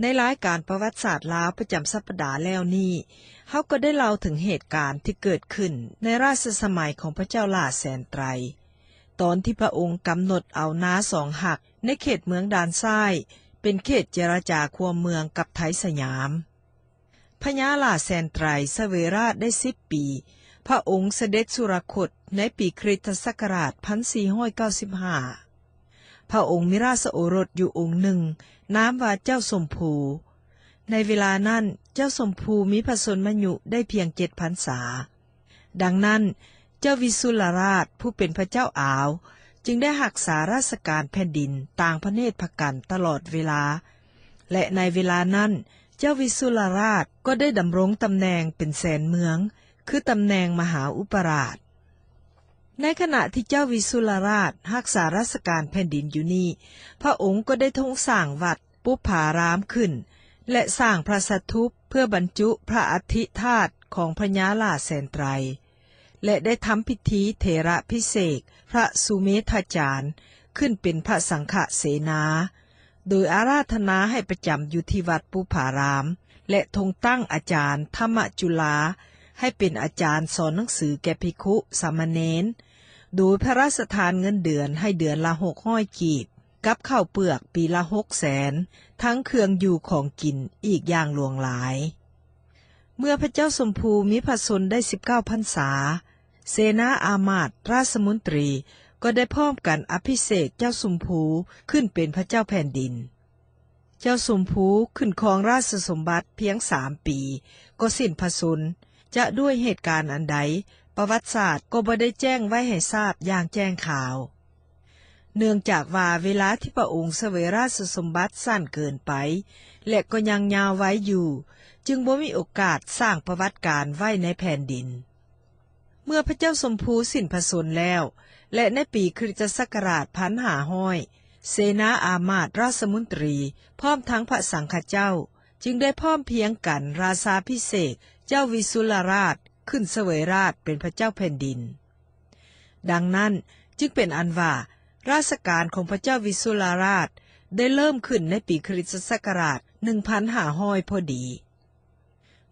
ในรายการประวัติศาสตร์ลาวประจำสัปดาห์แล้วนี้เฮาก็ได้เล่าถึงเหตุการณ์ที่เกิดขึ้นในราชสมัยของพระเจ้าล่าแสนไตรตอนที่พระองค์กำหนดเอานาสองหักในเขตเมืองด่านซ้ายเป็นเขตเจรจาควมเมืองกับไทยสยามพญาล่าแสนไตรเสวยราชได้10 ปีพระองค์เสด็จสุรคตในปีคริสตศักราช1495พระองค์มีราชโอรสอยู่องค์หนึ่งนามว่าเจ้าสมภูในเวลานั้นเจ้าสมภูมีพระชนมายุได้เพียง7 พรรษาดังนั้นเจ้าวิสุลราชผู้เป็นพระเจ้าอ่าวจึงได้รักษาราชการแผ่นดินต่างพระเนตรพกันตลอดเวลาและในเวลานั้นเจ้าวิสุลราชก็ได้ดำรงตำแหน่งเป็นแสนเมืองคือตำแหน่งมหาอุปราชในขณะที่เจ้าวิสุลราชรักษาราชการแผ่นดินอยู่นี้พระองค์ก็ได้ทรงสร้างวัดปุพารามขึ้นและสร้างพระสถูปเพื่อบรรจุพระอัฐิธาตุของพญาล่าแสนไตรและได้ทำพิธีเถระพิเศษกพระสุเมธาจารย์ขึ้นเป็นพระสังฆเสนาโดยอาราธนาให้ประจำอยู่ที่วัดปุพารามและทรงตั้งอาจารย์ธรรมจุฬาให้เป็นอาจารย์สอนหนังสือแก่ภิกขุสามเณรโดยพระราชทานเงินเดือนให้เดือนละ600 กีบกับข้าวเปลือกปีละ600,000ทั้งเครื่องอยู่ของกินอีกอย่างหลวงหลายเมื่อพระเจ้าสมภูมีพระชนได้19 พรรษาเสนาอามาตย์ราชมนตรีก็ได้พร้อมกันอภิเษกเจ้าสมภูขึ้นเป็นพระเจ้าแผ่นดินเจ้าสมภูขึ้นครองราชสมบัติเพียง3 ปีก็สิ้นพระชนจะด้วยเหตุการณ์อันใดประวัติศาสตร์ก็บ่ได้แจ้งไว้ให้ทราบอย่างแจ้งข่าวเนื่องจากว่าเวลาที่พระองค์เสวยราชสมบัติสั้นเกินไปและก็ยังยาวไว้อยู่จึงบ่มีโอกาสสร้างประวัติการไว้ในแผ่นดินเมื่อพระเจ้าสมภูสิ้นพระชนแล้วและในปีคริสตศักราช1500เสนาอามาตย์ราชมนตรีพร้อมทั้งพระสังฆเจ้าจึงได้พร้อมเพรียงกันราชาภิเษกเจ้าวิสุลราชขึ้นเสวยราชเป็นพระเจ้าแผ่นดินดังนั้นจึงเป็นอันว่าราชการของพระเจ้าวิสุลราชได้เริ่มขึ้นในปีคริสตศักราช1500พอดี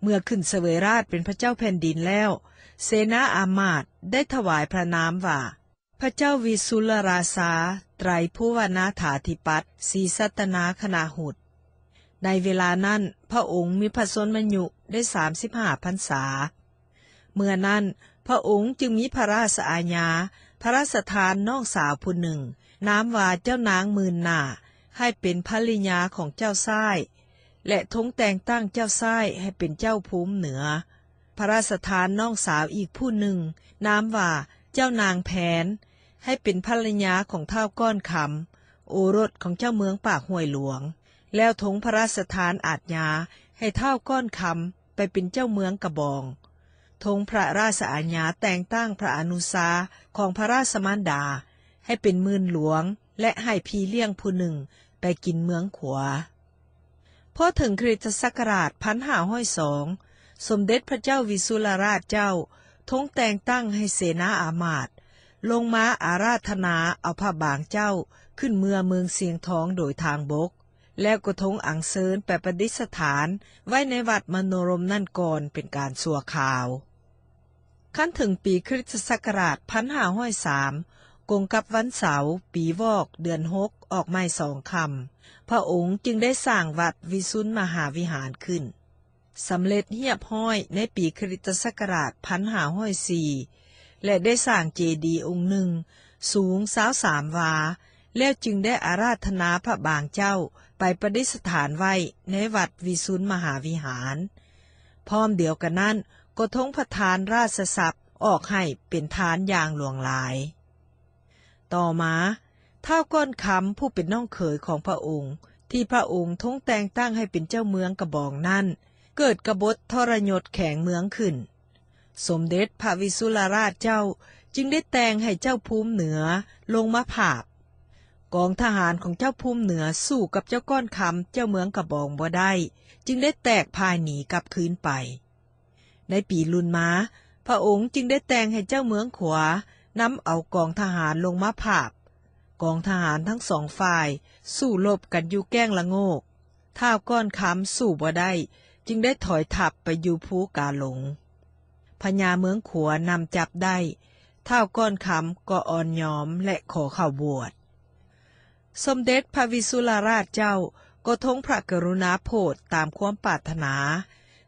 เมื่อขึ้นเสวยราชเป็นพระเจ้าแผ่นดินแล้วเสนาอามาตย์ได้ถวายพระนามว่าพระเจ้าวิสุลราชาไตรภูวนาถาธิปัตติศรีสัตนาคณาหุตในเวลานั้นพระองค์มีพระชนมายุได้35 พรรษาเมื่อนั้นพระองค์จึงมีพระราชอาญาพระราชทานน้องสาวผู้หนึ่งนามว่าเจ้านางหมื่นหน้าให้เป็นภริยาของเจ้าซ้ายและทรงแต่งตั้งเจ้าซ้ายให้เป็นเจ้าภูมิเหนือพระราชทานน้องสาวอีกผู้หนึ่งนามว่าเจ้านางแผนให้เป็นภริยาของท้าวก้อนคำโอรสของเจ้าเมืองปากห้วยหลวงแล้วทรงพระราชทานอาญาให้ท้าวก้อนคำไปเป็นเจ้าเมืองกระบองทรงพระราชอาญาแต่งตั้งพระอนุสาของพระราชมารดาให้เป็นมื่นหลวงและให้พี่เลี้ยงผู้หนึ่งไปกินเมืองขวาพอถึงคริสตศักราช1502สมเด็จพระเจ้าวิสุลราชเจ้าทรงแต่งตั้งให้เสนาอามาตย์ลงมาอาราธนาเอาพระบางเจ้าขึ้นเมืองเสียงทองโดยทางบกแล้วก็ทรงอัญเชิญไปประดิษฐานไว้ในวัดมโนรมนั่นก่อนเป็นการชั่วคราวขั้นถึงปีคริสตศักราช1503กงกับวันเสาร์ปีวอกเดือน6ออกไม้2 ค่ำพระองค์จึงได้สร้างวัดวิสุทธมหาวิหารขึ้นสำเร็จเรียบร้อยในปีคริสตศักราช1504และได้สร้างเจดีย์องค์หนึ่งสูง23 วาแล้วจึงได้อาราธนาพระบางเจ้าไปประดิษฐานไว้ในวัดวิสุทธมหาวิหารพร้อมเดียวกันนั้นก็ทรงประทานราชทรัพย์ออกให้เป็นทานอย่างหลวงหลายต่อมาท้าวก้อนคำผู้เป็นน้องเขยของพระองค์ที่พระองค์ทรงแต่งตั้งให้เป็นเจ้าเมืองกระบองนั้นเกิดกบฏทรยศแข่งเมืองขึ้นสมเด็จพระวิสุลราชเจ้าจึงได้แต่งให้เจ้าภูมิเหนือลงมาผาบกองทหารของเจ้าภูมิเหนือสู้กับเจ้าก้อนคำเจ้าเมืองกระบองบ่ได้จึงได้แตกพ่ายหนีกลับคืนไปในปีรุ่นม้าพระองค์จึงได้แต่งให้เจ้าเมืองขวานำเอากองทหารลงมาผาบกองทหารทั้ง2 ฝ่ายสู้รบกันอยู่แก้งละโงก ท้าวก้อนคำสู่บ่ได้จึงได้ถอยทัพไปอยู่ภูกาหลงพญาเมืองขัวนำจับได้ท้าวก้อนคำก็อ่อนยอมและขอเข้าบวชสมเด็จพระวิสุลราชเจ้าก็ทรงพระกรุณาโปรดตามความปรารถนา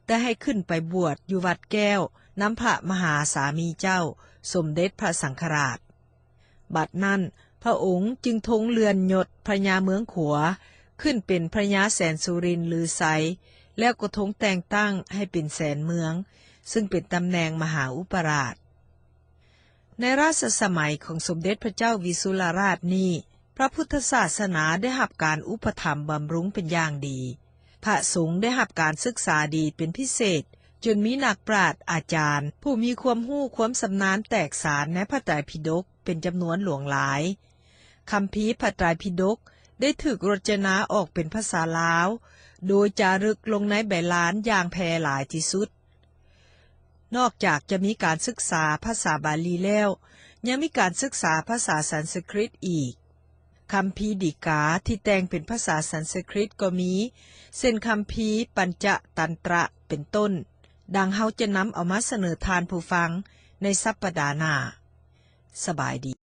ได้ให้ขึ้นไปบวชอยู่วัดแก้วน้ำพระมหาสามีเจ้าสมเด็จพระสังฆราชบัดนั้นพระองค์จึงทรงเลื่อนยศพญาเมืองขัวขึ้นเป็นพญาแสนสุรินทร์ลือไซแล้วก็ทรงแต่งตั้งให้เป็นแสนเมืองซึ่งเป็นตำแหน่งมหาอุปราชในราชสมัยของสมเด็จพระเจ้าวิสุลราชนี้พระพุทธศาสนาได้รับการอุปถัมภ์บำรุงเป็นอย่างดีพระสงฆ์ได้รับการศึกษาดีเป็นพิเศษจนมีนักปราชญ์อาจารย์ผู้มีความรู้ความสำนาญแตกฉานในพระไตรปิฎกเป็นจำนวนหลวงหลายคัมภีร์พระไตรปิฎกได้ถูกรจนาออกเป็นภาษาลาวโดยจารึกลงในใบลานอย่างแพร่หลายที่สุดนอกจากจะมีการศึกษาภาษาบาลีแล้วยังมีการศึกษาภาษาสันสกฤตอีกคัมภีร์ฎีกาที่แต่งเป็นภาษาสันสกฤตก็มีเช่นคัมภีร์ปัญจตันตระเป็นต้นดังเฮาจะนำเอามาเสนอทานผู้ฟังในสัปดาห์หน้าสบายดี